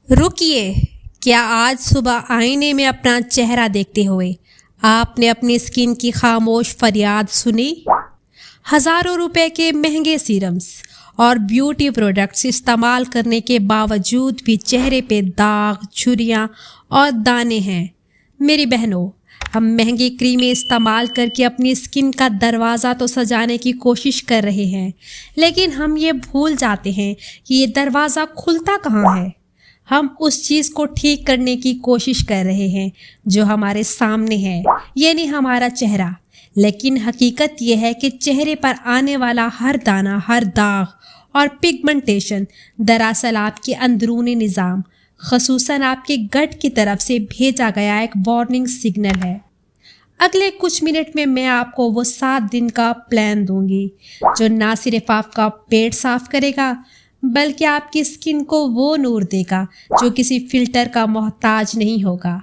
रुकिए, क्या आज सुबह आईने में अपना चेहरा देखते हुए आपने अपनी स्किन की खामोश फरियाद सुनी? हज़ारों रुपए के महंगे सीरम्स और ब्यूटी प्रोडक्ट्स इस्तेमाल करने के बावजूद भी चेहरे पे दाग, झुर्रियाँ और दाने हैं। मेरी बहनों, हम महंगी क्रीमें इस्तेमाल करके अपनी स्किन का दरवाज़ा तो सजाने की कोशिश कर रहे हैं, लेकिन हम ये भूल जाते हैं कि ये दरवाज़ा खुलता कहाँ है। हम उस चीज़ को ठीक करने की कोशिश कर रहे हैं जो हमारे सामने है, यानी हमारा चेहरा। लेकिन हकीकत यह है कि चेहरे पर आने वाला हर दाना, हर दाग और पिगमेंटेशन दरअसल आपके अंदरूनी निज़ाम, ख़ुसूसन आपके गट की तरफ से भेजा गया एक वार्निंग सिग्नल है। अगले कुछ मिनट में मैं आपको वो 7 दिन का प्लान दूंगी जो ना सिर्फ आपका पेट साफ करेगा बल्कि आपकी स्किन को वो नूर देगा जो किसी फ़िल्टर का मोहताज नहीं होगा।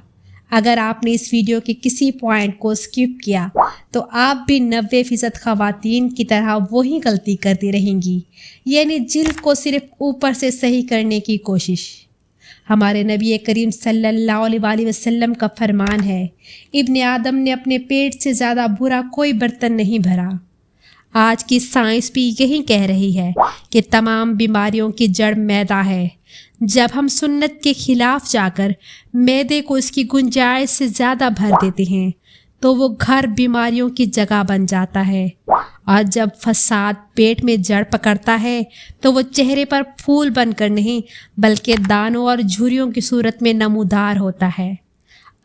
अगर आपने इस वीडियो के किसी पॉइंट को स्किप किया तो आप भी 90% ख़वातीन की तरह वही गलती करती रहेंगी, यानी जिल्द को सिर्फ ऊपर से सही करने की कोशिश। हमारे नबी करीम सल्लल्लाहु अलैहि वसल्लम का फरमान है, इब्ने आदम ने अपने पेट से ज़्यादा बुरा कोई बर्तन नहीं भरा। आज की साइंस भी यही कह रही है कि तमाम बीमारियों की जड़ मैदा है। जब हम सुन्नत के खिलाफ जाकर मैदे को इसकी गुंजाइश से ज़्यादा भर देते हैं तो वो घर बीमारियों की जगह बन जाता है, और जब फसाद पेट में जड़ पकड़ता है तो वो चेहरे पर फूल बनकर नहीं बल्कि दानों और झुर्रियों की सूरत में नमूदार होता है।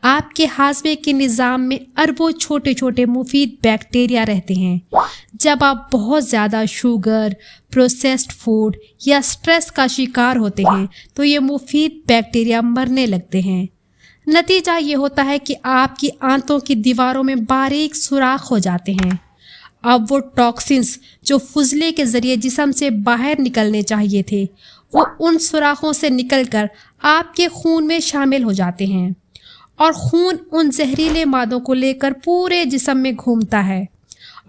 आपके हाजमे के निज़ाम में अरबों छोटे छोटे मुफीद बैक्टीरिया रहते हैं। जब आप बहुत ज़्यादा शुगर, प्रोसेस्ड फूड या स्ट्रेस का शिकार होते हैं तो ये मुफीद बैक्टीरिया मरने लगते हैं। नतीजा ये होता है कि आपकी आंतों की दीवारों में बारीक सुराख हो जाते हैं। अब वो टॉक्सिन्स जो फुजले के ज़रिए जिस्म से बाहर निकलने चाहिए थे वो उन सुराखों से निकलकर आपके खून में शामिल हो जाते हैं, और खून उन जहरीले मादों को लेकर पूरे जिस्म में घूमता है।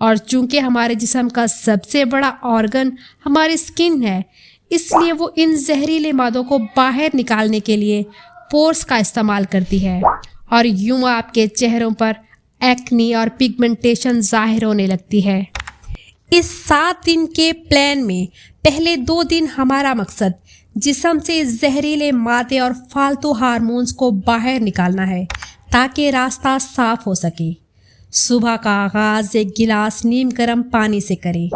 और चूंकि हमारे जिस्म का सबसे बड़ा ऑर्गन हमारी स्किन है, इसलिए वो इन जहरीले मादों को बाहर निकालने के लिए पोर्स का इस्तेमाल करती है, और यूं आपके चेहरों पर एक्नी और पिगमेंटेशन ज़ाहिर होने लगती है। इस 7 दिन के प्लान में पहले 2 दिन हमारा मकसद जिस्म से जहरीले मादे और फालतू हार्मोन्स को बाहर निकालना है ताकि रास्ता साफ हो सके। सुबह का आगाज़ एक गिलास नीम गर्म पानी से करें।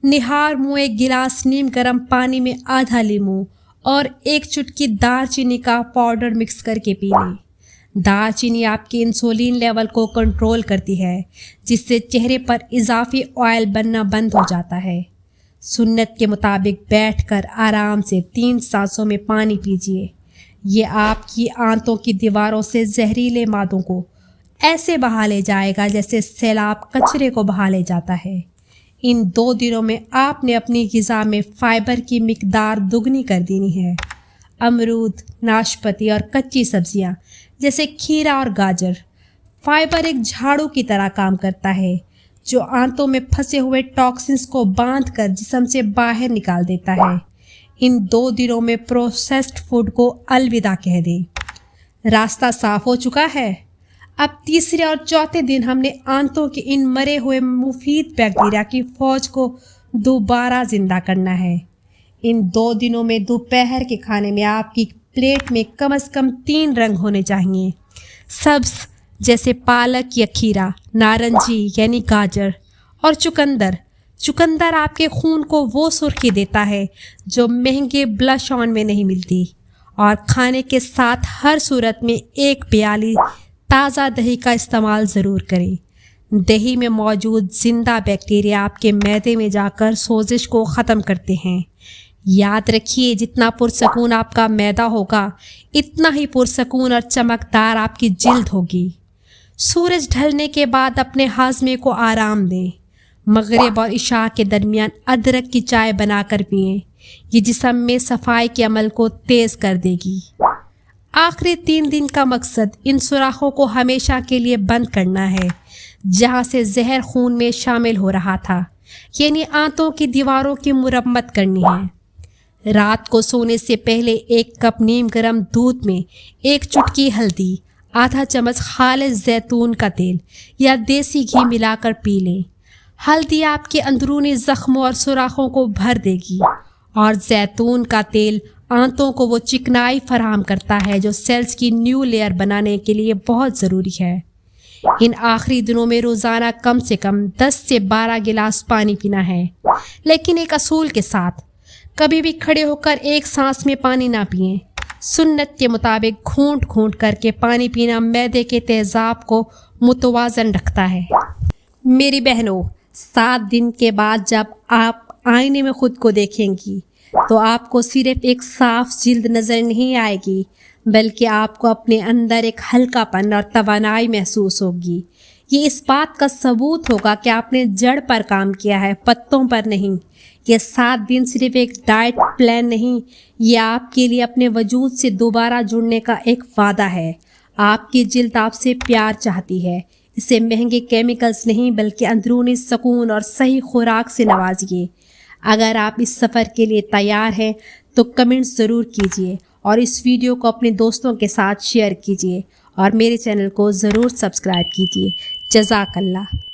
निहार मुँह एक गिलास नीम गर्म पानी में आधा लीमू और 1 चुटकी दालचीनी का पाउडर मिक्स करके पी लें। दालचीनी आपके इंसुलिन लेवल को कंट्रोल करती है, जिससे चेहरे पर इजाफी ऑयल बनना बंद हो जाता है। सुन्नत के मुताबिक बैठकर आराम से 3 सांसों में पानी पीजिए। ये आपकी आंतों की दीवारों से जहरीले मादों को ऐसे बहा ले जाएगा जैसे सैलाब कचरे को बहा ले जाता है। इन 2 दिनों में आपने अपनी ग़िज़ा में फ़ाइबर की मिकदार दुगनी कर देनी है। अमरूद, नाशपाती और कच्ची सब्जियां जैसे खीरा और गाजर। फ़ाइबर एक झाड़ू की तरह काम करता है जो आंतों में फंसे हुए टॉक्सिन्स को बांधकर जिस्म से बाहर निकाल देता है। इन 2 दिनों में प्रोसेस्ड फूड को अलविदा कह दें। रास्ता साफ हो चुका है। अब तीसरे और चौथे दिन हमने आंतों के इन मरे हुए मुफीद बैक्टीरिया की फौज को दोबारा जिंदा करना है। इन 2 दिनों में दोपहर के खाने में आपकी प्लेट में कम से कम 3 रंग होने चाहिए। सब्ज़ जैसे पालक या खीरा, नारंगी यानी गाजर, और चुकंदर आपके खून को वो सुर्खी देता है जो महंगे ब्लश ऑन में नहीं मिलती। और खाने के साथ हर सूरत में 1 प्याली ताज़ा दही का इस्तेमाल ज़रूर करें। दही में मौजूद ज़िंदा बैक्टीरिया आपके मैदे में जाकर सोजिश को ख़त्म करते हैं। याद रखिए, जितना पुरसकून आपका मैदा होगा इतना ही पुरसकून और चमकदार आपकी जिल्द होगी। सूरज ढलने के बाद अपने हाजमे को आराम दें। मगरिब और इशा के दरमियान अदरक की चाय बनाकर पिएं। ये जिस्म में सफाई के अमल को तेज़ कर देगी। आखिरी 3 दिन का मकसद इन सुराखों को हमेशा के लिए बंद करना है जहाँ से जहर खून में शामिल हो रहा था, यानी आंतों की दीवारों की मुरम्मत करनी है। رات کو سونے سے پہلے 1 کپ نیم گرم دودھ میں 1 چٹکی ہلدی، آدھا چمچ خالص زیتون کا تیل یا دیسی گھی ملا کر پی لیں۔ ہلدی آپ کے اندرونی زخموں اور سوراخوں کو بھر دے گی اور زیتون کا تیل آنتوں کو وہ چکنائی فراہم کرتا ہے جو سیلز کی نیو لیئر بنانے کے لیے بہت ضروری ہے۔ ان آخری دنوں میں روزانہ کم سے کم 10 سے 12 گلاس پانی پینا ہے، لیکن ایک اصول کے ساتھ: کبھی بھی کھڑے ہو کر ایک سانس میں پانی نہ پئیں۔ سنت کے مطابق گھونٹ گھونٹ کر کے پانی پینا معدے کے تیزاب کو متوازن رکھتا ہے۔ میری بہنوں، 7 دن کے بعد جب آپ آئینے میں خود کو دیکھیں گی تو آپ کو صرف ایک صاف جلد نظر نہیں آئے گی، بلکہ آپ کو اپنے اندر ایک ہلکا پن اور توانائی محسوس ہوگی۔ یہ اس بات کا ثبوت ہوگا کہ آپ نے جڑ پر کام کیا ہے، پتوں پر نہیں۔ یہ 7 دن صرف ایک ڈائٹ پلان نہیں، یہ آپ کے لیے اپنے وجود سے دوبارہ جڑنے کا ایک وعدہ ہے۔ آپ کی جلد آپ سے پیار چاہتی ہے، اسے مہنگے کیمیکلز نہیں بلکہ اندرونی سکون اور صحیح خوراک سے نوازیے۔ اگر آپ اس سفر کے لیے تیار ہیں تو کمنٹ ضرور کیجیے اور اس ویڈیو کو اپنے دوستوں کے ساتھ شیئر کیجیے اور میرے چینل کو ضرور سبسکرائب کیجیے۔ جزاک اللہ۔